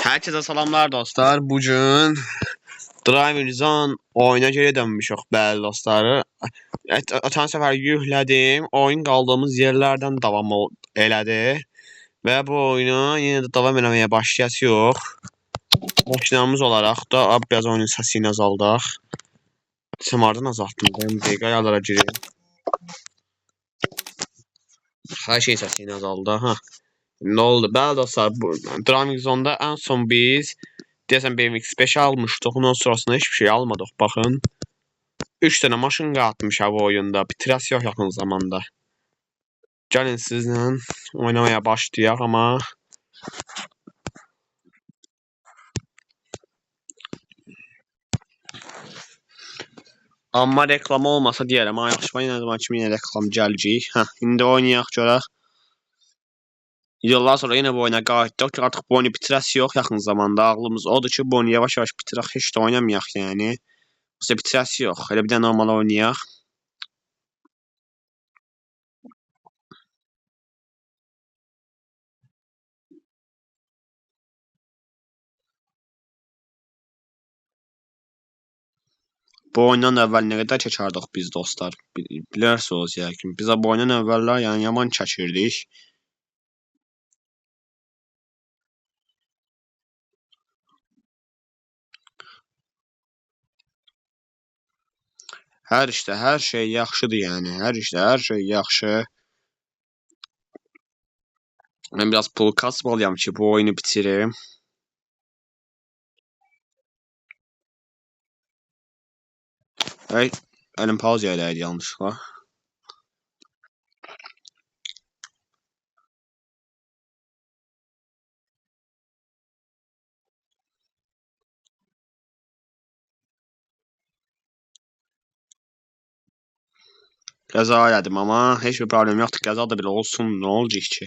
Herkese salamlar dostlar. Bugün Driver Zone oyuna geri dönmüşük bəli dostları. Ötən səfər yüklədim. Oyun qaldığımız yerlərdən davam elədi. Və bu oyunu yenə də davam eləməyə başlayacağıq. Maşinamız olaraq da biraz oyunun səsini azaldaq. Səmardan azaltdım. Ben dəqiqə ayarlara gireyim. Hər şey səsini azaldı. Ne oldu? Bəli dostlar, Driver Zone'da en son biz deyəsən BMX 5 almışdıq. Ondan sonrasında hiçbir şey almadıq. Baxın. 3 tane maşın qatmış bu oyunda. Bitirəsi yox yaxın zamanda. Gəlin sizlə oynamaya başlayaq amma reklam olmasa deyərəm. Yaxşı, yenə zaman kimi yenə reklam gələcək. İndi oynayaq görək. Yıllar sonra yenə bu oyuna qayıtdıq ki, artıq bu oyunu bitirəsi yox yaxın zamanda. Ağlımız odur ki, bu oyunu yavaş-yavaş bitirək, heç də oynamayaq yəni. Yoxsa bitirəsi yox. Elə bir də normal oynayaq. Bu oyundan əvvəl nə qədər çəkərdik biz dostlar? Bilərsiniz yəqin. Biz bu oyundan əvvəllər yəni yaman çəkirdik. Hər işdə hər şey yaxşıdır yəni. Hər işdə hər şey yaxşı. Mən biraz pul kasmalıyam ki, bu oyunu bitirim. Əlim pauzaya eləydi yanlışlıqla. Qəza elədim amma heç bir problem yoxdur. Qəza da belə olsun, nə olacaq ki?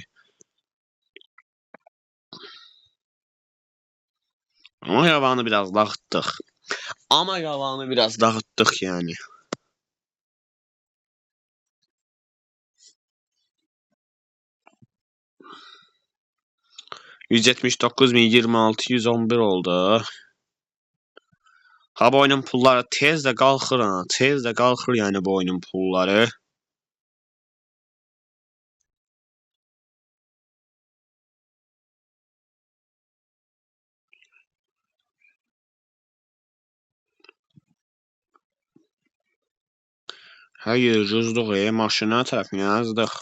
Amma yalanı biraz dağıtdıq. Yəni. $179.026 oldu. Bu oyunun pulları tez də qalxır ha. Tez də qalxır yəni bu oyunun pulları. Hayır, cüzdük maşına tərəfini yazdıq.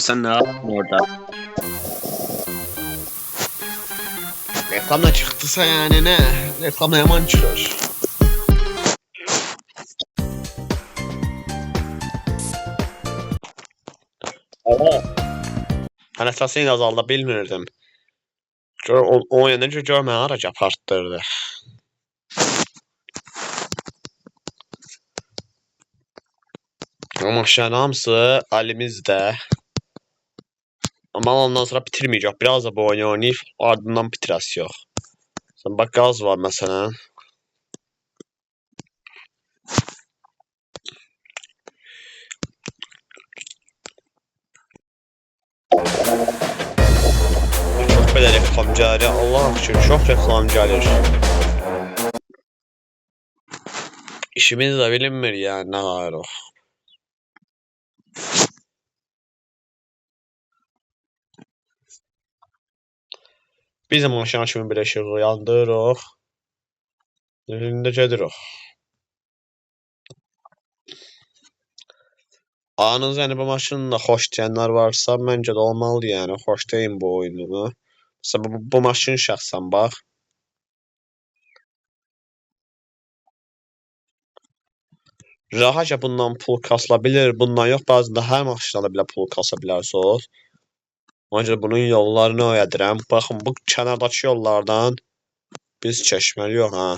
Sən nə yaptın orada? Reklamla çıxdısa yəni nə? Reklamla yaman çıxır. Mən əsasını azalda bilmirdim. O yönəcə görmə ara apartdırdı. Amma şənamsı əlimizdə. Amma ondan sonra bitirməyəcək. Biraz da bu oyunu oynayıb ardından bitirəsi yox. Sən bax qaz var məsələn. Çox belə reklam gəlir. Allah şükür çox reklam gəlir. İşimiz də bilinmir yəni nə var o. Biz də maşına kimi bir işıq yandırırıq. İndi gedirik. Anınız yəni bu maşınla xoş deyənlər varsa, məncə də olmalıdır yəni. Xoşlayın bu oyunu. Məsələn, bu maşın şəxsən bax. Rahatca bundan pul kasıla bilir. Bundan yox, bazında hər maşına da belə pul kasa bilərsiniz. Ona görə bunun yollarını öyrədirəm. Baxın, bu kənardakı yollardan biz keçməliyik ha.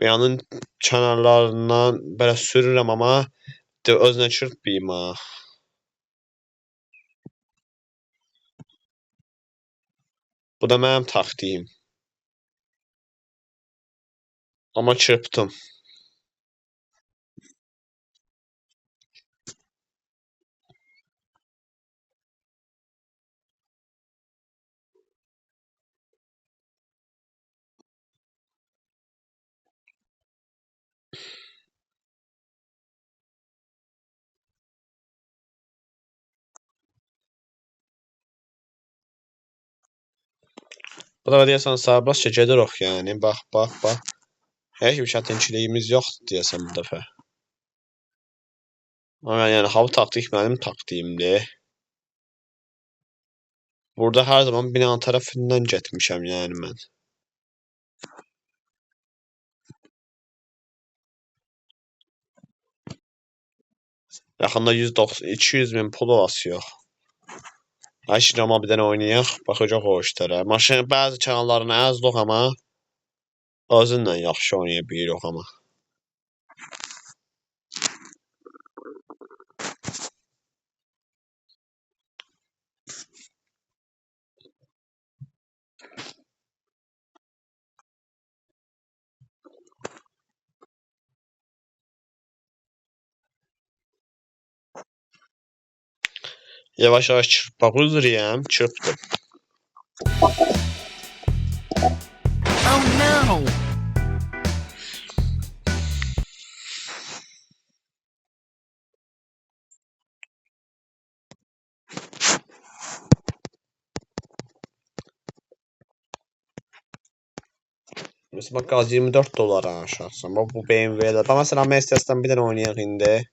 Yanın kənarlarından belə sürürəm, amma özünə çırpmayım ha. Bu da mənim taktiğim. Amma çırptım. Bu da deyəsən sabitcə gedirik yəni. Bax. Heç bir çətinçiliyimiz yoxdur deyəsən bu dəfə. Amma yəni bu taktik mənim taktiğimdir. Burada hər zaman binanın tərəfindən getmişəm yəni mən. Yaxında 190-200 min pulu asıyor. Ay şirama bir dənə oynayaq, baxacaq o işlərə. Maşın bəzi kanallarını əzdıq, amma özünlə yaxşı oynaya bilirik amma. Yavaş-yavaş çırpmaq üzrəyəm, çırpdım. Oh no! Mesela bak gaz 24 dolara aşağısan. Bak bu BMW'de. Bak mesela Mercedes'ten bir tane oynayaq indi.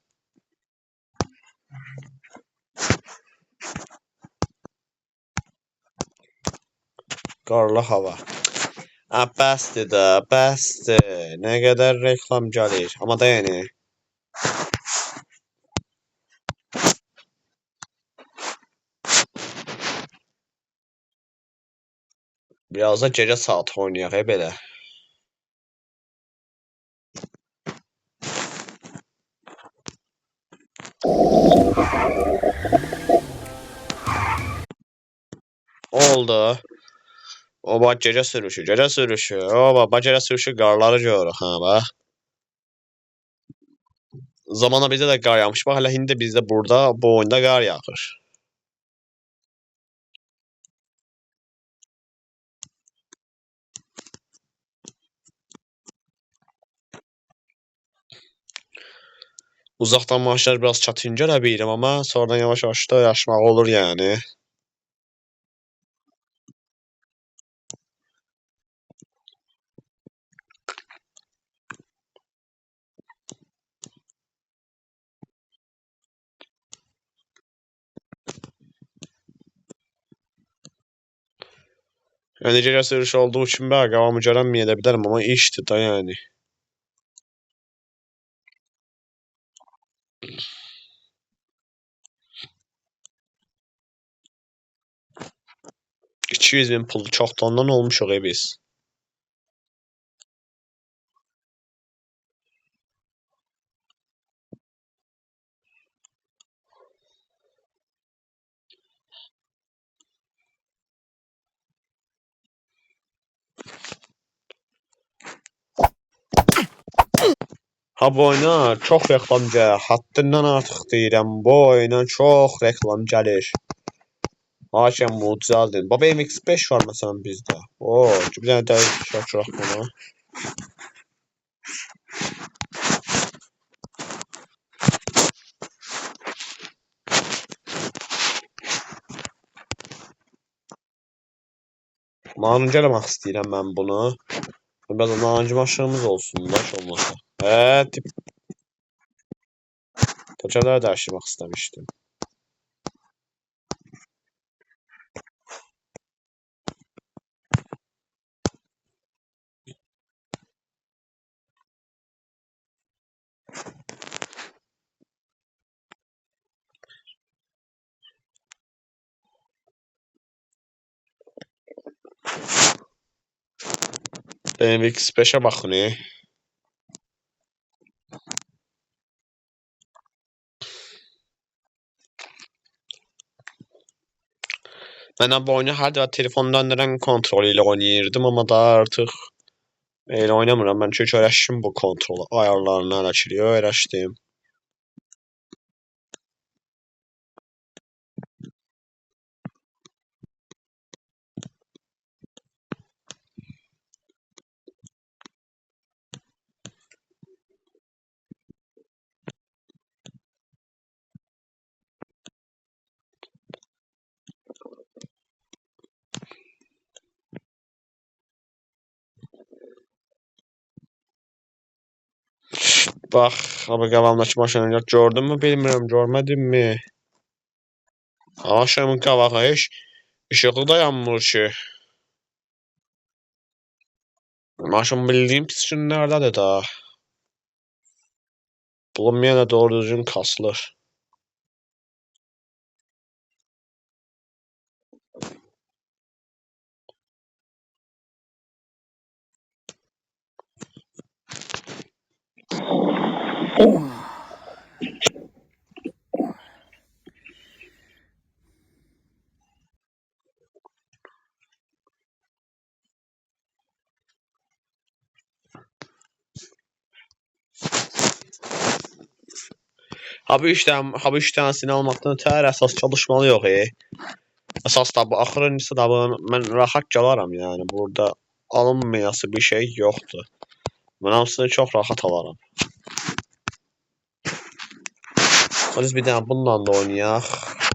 Qarlı hava. Ha, bəsdir də, bəsdir. Nə qədər reklam gəlir. Amma da yəni. Biraz da gecə saat oynayaq belə. Oldu. O bak gecə sürüşü. O bak gecə sürüşü qarları görürük ha bax. Zamana bizdə də qar yağmış. Bax hələ indi bizdə burada bu oyunda qar yağır. Uzaqdan maşınlar biraz çətin görə bilirəm, amma sonradan yavaş-yavaş da yaşmaq olur yəni. Yəni gecə sürüşü olduğu üçün bəli qabağımı görənməyə də bilərəm, amma işdir da yəni. 200 min pul çoxdandan olmuşuq biz. Ha bu oyuna çox reklam gəlir. Həddindən artıq deyirəm. Bu oyuna çox reklam gəlir. Hakim mucizədir. Baba MX-5 var məsələn bizdə. Bir dənə də şəkilək buna. Narıncı eləmək istəyirəm mən bunu. Biraz da narıncı maşınımız olsun da olmasa. Tip təkərləri dəyişdirmək istəmişdim. MX-5'e baxın. Mən bu oyunu hər dəfə telefondan neden kontrol ilə oynayırdım, amma da artıq elə oynamıram. Mən çünki öyrəşdim bu kontrol ayarlarını hələ ki öyrəşdim. Bax, abi qabağımdakı maşını gördünmü bilmirəm, görmədimmi? Maşının qabağı heç işığı da yanmır ki. Maşın bildiyim pis günlərdədir da. Bulunmayan doğru düzgün kasılır. Ha bu işten sinir almaktan ötəri əsas çalışmalı yox. Əsas da bu, axırıncısı da bu, mən rahat gələram yəni. Burada alınmayası bir şey yoxdur. Mən hamısını çox rahat alaram. Biz bir dənə bununla da oynayaq.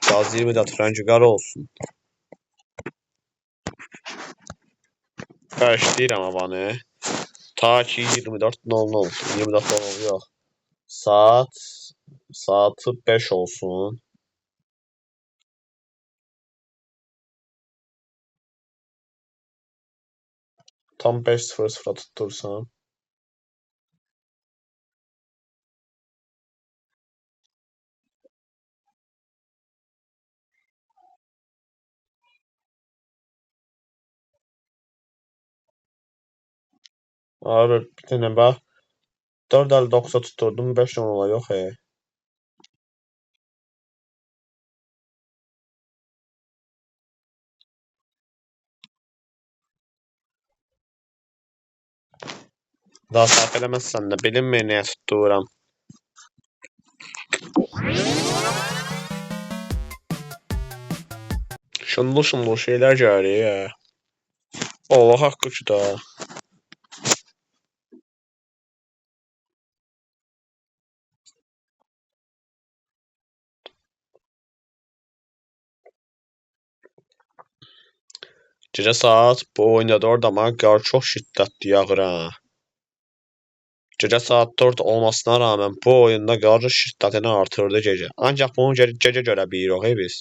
Gaz 20 də tüfəngi olsun. Başlayıram havanı. Ta ki 24:00. 24:00 yox. Saatı 5 olsun. Tam 5:00 tuttursam. Abi bir dənə bax. 4:59 tutturdum, 5:10 yox. Daha səhv eləməzsən də bilinmir nəyə tutduram. Şunlu şeylər gəlir. Allah haqqı ki da. Gecə saat bu oyunda 4 amma qar çox şiddətli yağır ha. Gecə saat 4 olmasına rağmen bu oyunda qar şiddətini artırdı gecə. Ancaq bunu gecə görə bilirik biz.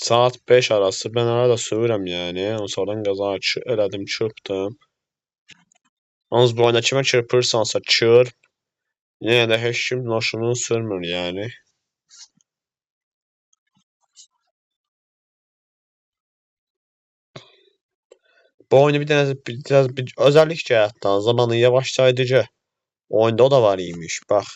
Saat 5 arası ben arada sürürəm yəni. Sonradan qaza elədim, çırpdım. Yalnız bu oyunda kimə çırpırsansa çırp. Yenə də heç kim maşını sürmür yəni. Bu oyunu bir özellik cəhətdən zamanı yavaşlayıcı. Oyunda o da var imiş. Bax.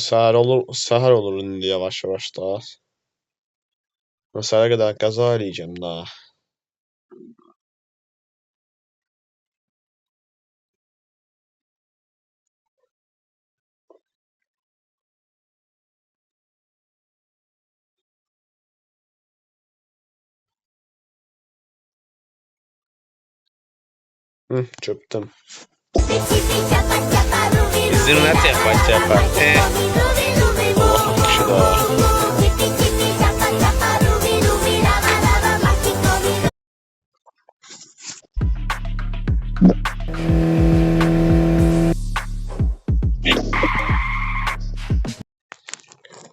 Səhər olur indi yavaş-yavaş da. Səhərə qədər qəza eləyəcəm da. Çöptüm. Sizinle tepe. Allah'ım kışı da.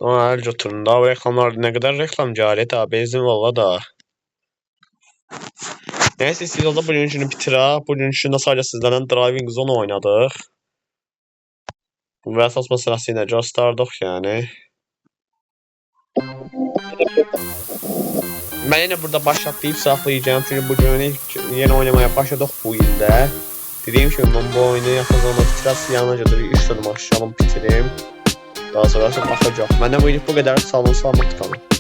Ayrıca turunda bu reklamlar ne kadar reklamcı alet abi benzin valla da. Neyse siz oldu bugün için bitirə. Bugün için de sadece sizlerden Driving Zone oynadık. Bu əsas məsələsi ilə göstərdik yani. Ben yine burada başlatayım saxlayacağım çünkü bugün yeni oynamaya başladık bu ildə. Dediğim gibi ben bu oyunu yaxın zamanda bitirəsi yanıcadır. 3 tane başlayalım bitirim. Daha sonra bakacaq. Məndən bu ilk bu qədər. Sağ olun, salamat qalın.